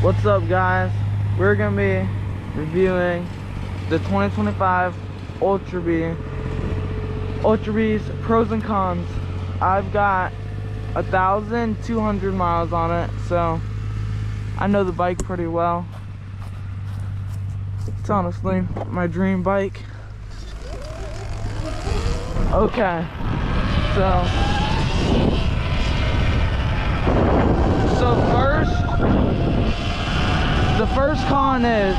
What's up, guys? We're gonna be reviewing the 2025 Ultra B's pros and cons. I've got 1,200 miles on it, so I know the bike pretty well. It's honestly my dream bike. Okay, so first, the first con is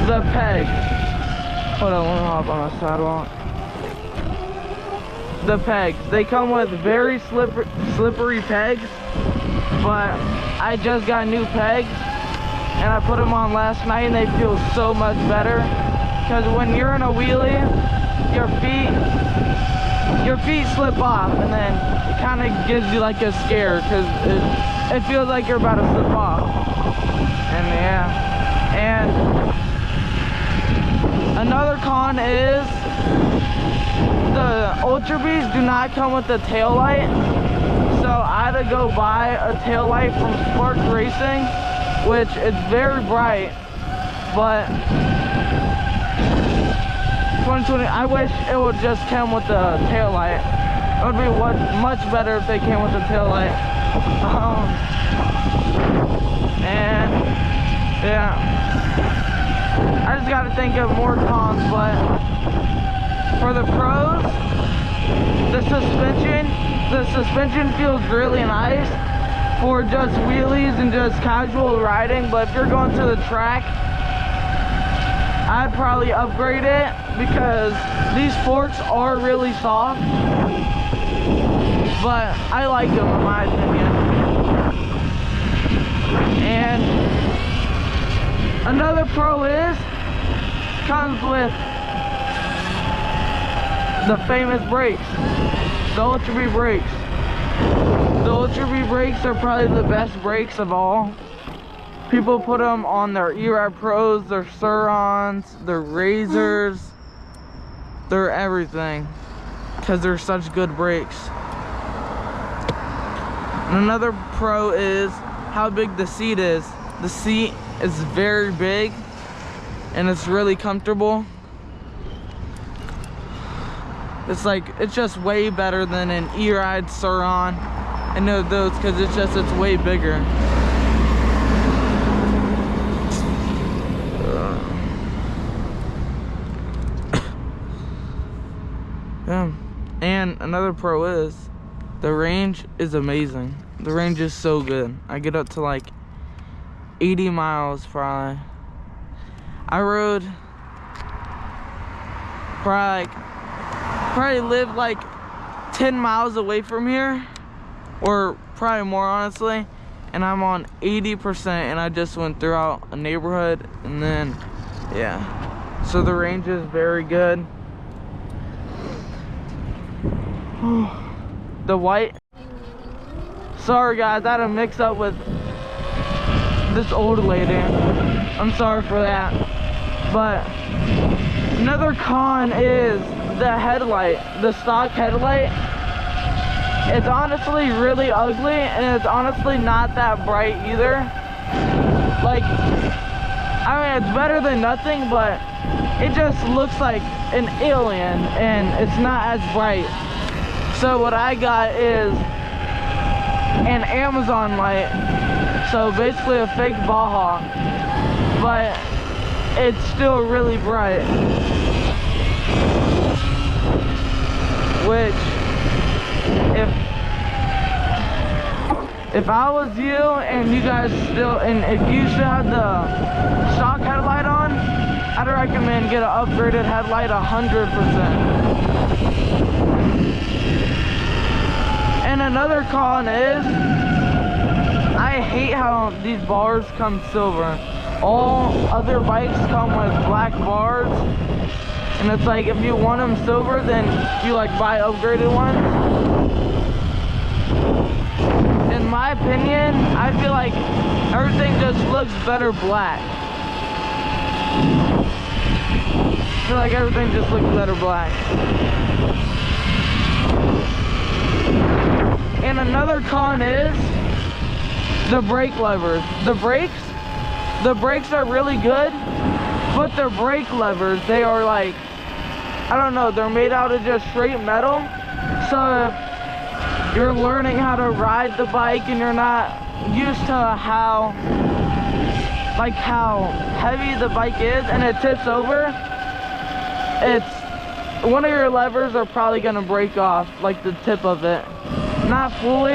the peg. Hold on, let me hop on a sidewalk. The pegs. They come with very slippery pegs, but I just got new pegs and I put them on last night and they feel so much better. Because when you're in a wheelie, your feet slip off and then it kind of gives you like a scare because it feels like you're about to slip off. And yeah. And another con is the Ultra B's do not come with a tail light. So I had to go buy a tail light from Spark Racing, which it's very bright, but 2020, I wish it would just come with the tail light. It would be much better if they came with the tail light. And yeah, I just got to think of more cons, but for the pros, the suspension feels really nice for just wheelies and just casual riding. But if you're going to the track, I'd probably upgrade it because these forks are really soft, but I like them in my opinion. And another pro comes with the famous brakes, the Ultra B brakes. The Ultra B brakes are probably the best brakes of all. People put them on their E-Ride Pros, their Surrons, their Razors, their everything, because they're such good brakes. And another pro is how big the seat is. The seat is very big and it's really comfortable. It's just way better than an E-Ride Surron and those, because it's way bigger. Yeah. And another pro is the range is amazing. The range is so good. I get up to like 80 miles probably. I rode probably lived like 10 miles away from here, or probably more honestly, and I'm on 80% and I just went throughout a neighborhood. And then yeah, so the range is very good. The white, sorry guys, I had a mix up with this old lady, I'm sorry for that. But another con is the headlight, the stock headlight. It's honestly really ugly and it's honestly not that bright either. Like, I mean, it's better than nothing, but it just looks like an alien and it's not as bright. So what I got is an Amazon light, so basically a fake Baja, but it's still really bright. Which, if I was you and you guys if you still had the stock headlight on, I'd recommend get an upgraded headlight 100%. And another con is, I hate how these bars come silver. All other bikes come with black bars, and it's like if you want them silver, then you like buy upgraded ones. In my opinion, I feel like everything just looks better black. I feel like everything just looks better black. And another con is the brake levers. The brakes the brakes are really good, but their brake levers, they are like, I don't know, they're made out of just straight metal. So if you're learning how to ride the bike and you're not used to how heavy the bike is and it tips over, it's one of your levers are probably gonna break off, like the tip of it. Not fully,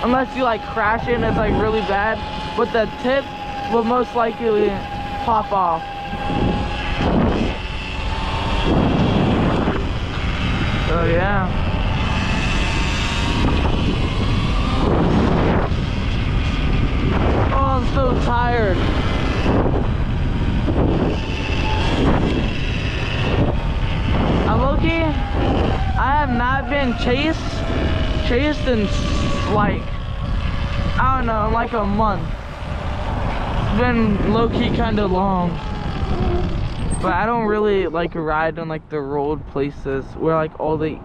unless you like crash it and it's like really bad, but the tip will most likely pop off. So yeah. Oh, I'm so tired. Low-key, I have not been chased in like, I don't know, like a month. It's been low-key kind of long. But I don't really like ride in like the road places where like all the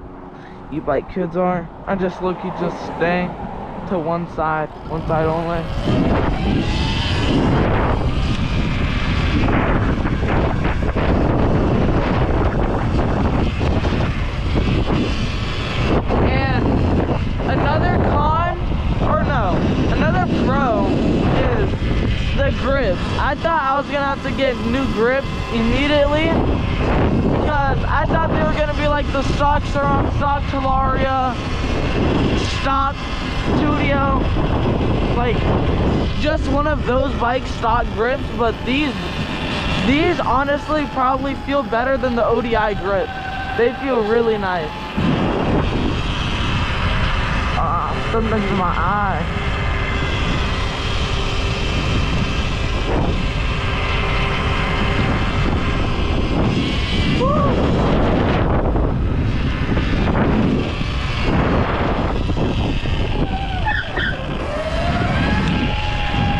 e-bike kids are. I just low-key just stay to one side only. Another pro is the grips. I thought I was gonna have to get new grips immediately because I thought they were gonna be like the stock Surron, stock Talaria, stock Studio, like just one of those bike stock grips. But these honestly probably feel better than the ODI grip. They feel really nice. Something's in my eye.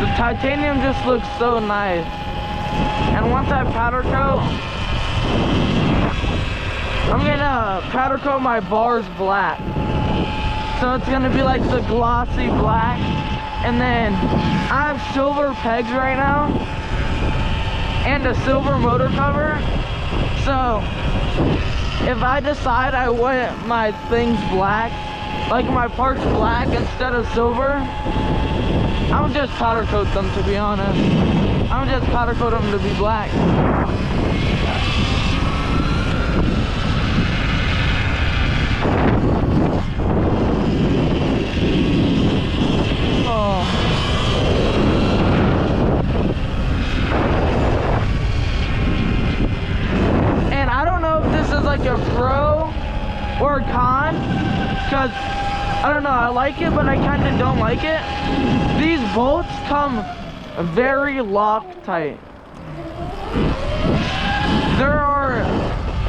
The titanium just looks so nice. And once I powder coat, I'm gonna powder coat my bars black. So it's gonna be like the glossy black. And then I have silver pegs right now and a silver motor cover. So if I decide I want my things black, like my parts black instead of silver, I would just powder coat them, to be honest. I would just powder coat them to be black. Oh. And I don't know if this is like a pro or a con, because I don't know, I like it but I kind of don't like it. These bolts come very Loctite. There are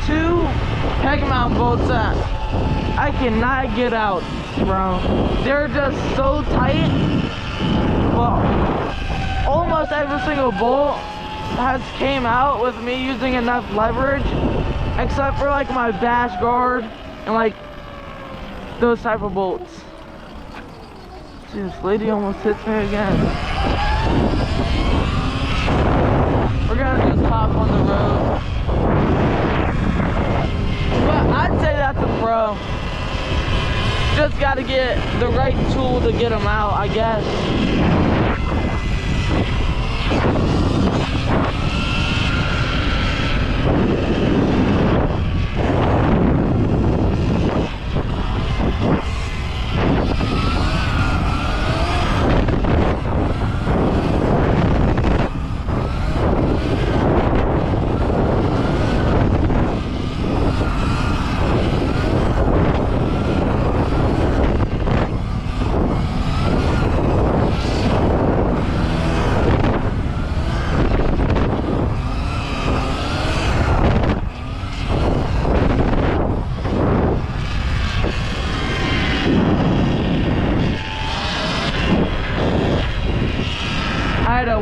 two peg mount bolts that I cannot get out, bro. They're just so tight. Well, almost every single bolt has came out with me using enough leverage, except for like my bash guard and like those type of bolts. See, this lady almost hits me again. We're gonna just hop on the road. But I'd say that's a pro. Just gotta get the right tool to get them out, I guess.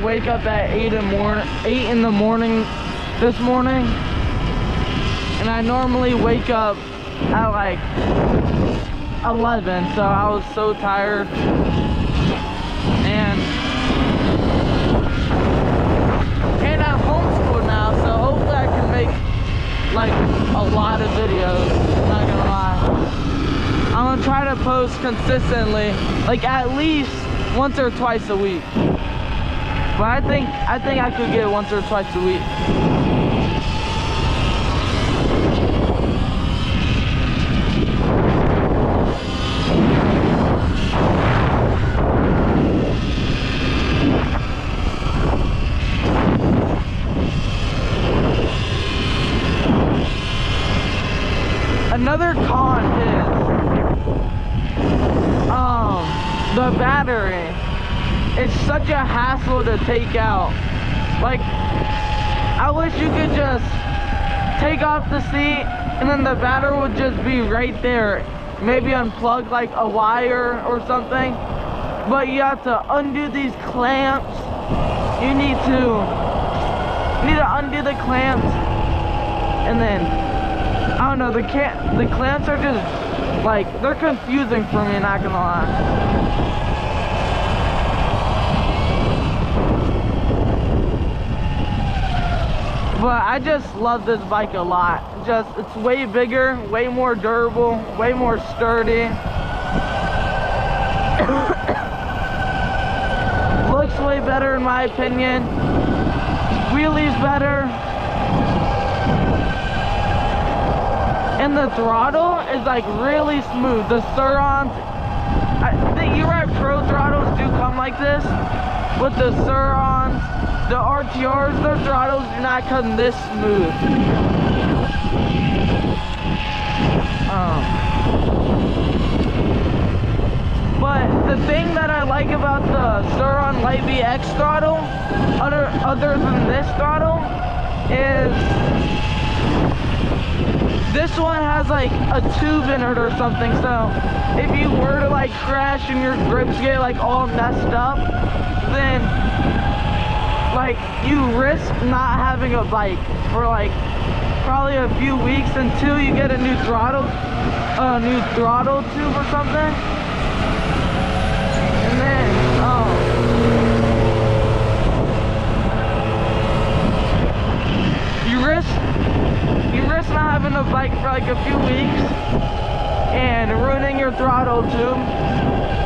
Wake up at 8 in the morning this morning, and I normally wake up at like 11, so I was so tired. And consistently, like at least once or twice a week. But I think I could get once or twice a week. Another con is the battery. It's such a hassle to take out. Like, I wish you could just take off the seat and then the battery would just be right there. Maybe unplug like a wire or something. But you have to undo these clamps. You need to undo the clamps, and then I don't know, the clamps are just like, they're confusing for me, not gonna lie. But I just love this bike a lot. It's way bigger, way more durable, way more sturdy. Looks way better in my opinion. Wheelies better. And the throttle is like really smooth. The Surrons, the E-Ride Pro throttles do come like this. With the Surrons, the RTRs, their throttles do not come this smooth. But the thing that I like about the Surron Light VX throttle, other than this throttle, is this one has like a tube in it or something, so if you were to like crash and your grips get like all messed up, then like you risk not having a bike for like probably a few weeks until you get a new throttle tube or something. And then you risk not having a bike for like a few weeks and ruining your throttle tube.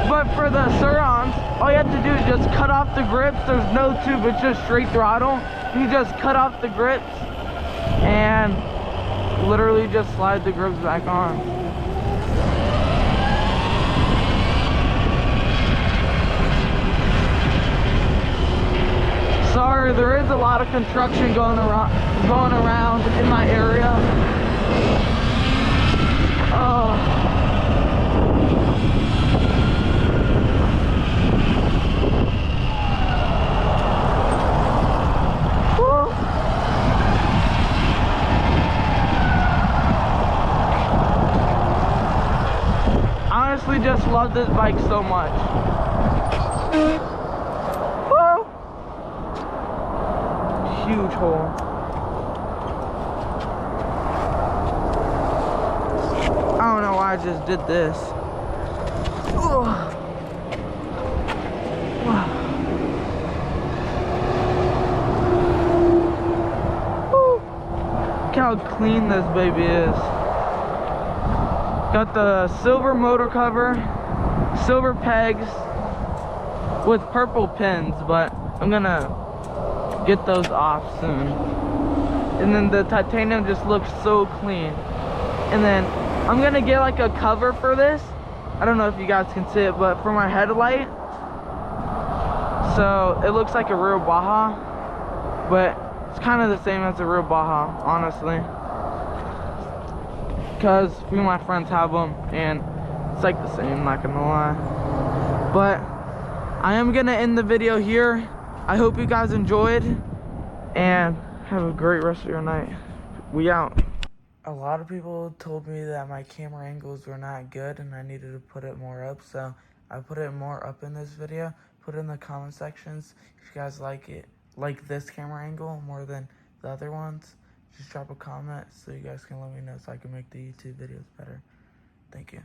But for the Surrons, all you have to do is just cut off the grips. There's no tube, it's just straight throttle. You just cut off the grips and literally just slide the grips back on. Sorry, there is a lot of construction going around in my area. Honestly, just love this bike so much. Huge hole. I don't know why I just did this. Look how clean this baby is. Got the silver motor cover, silver pegs with purple pins, but I'm gonna get those off soon. And then the titanium just looks so clean. And then I'm gonna get like a cover for this. I don't know if you guys can see it, but for my headlight, so it looks like a real Baja, but it's kind of the same as a real Baja, honestly, because a few of my friends have them and it's like the same, not gonna lie. But I am gonna end the video here. I hope you guys enjoyed and have a great rest of your night. We out. A lot of people told me that my camera angles were not good and I needed to put it more up, so I put it more up in this video. Put it in the comment sections if you guys like this camera angle more than the other ones. Just drop a comment so you guys can let me know so I can make the YouTube videos better. Thank you.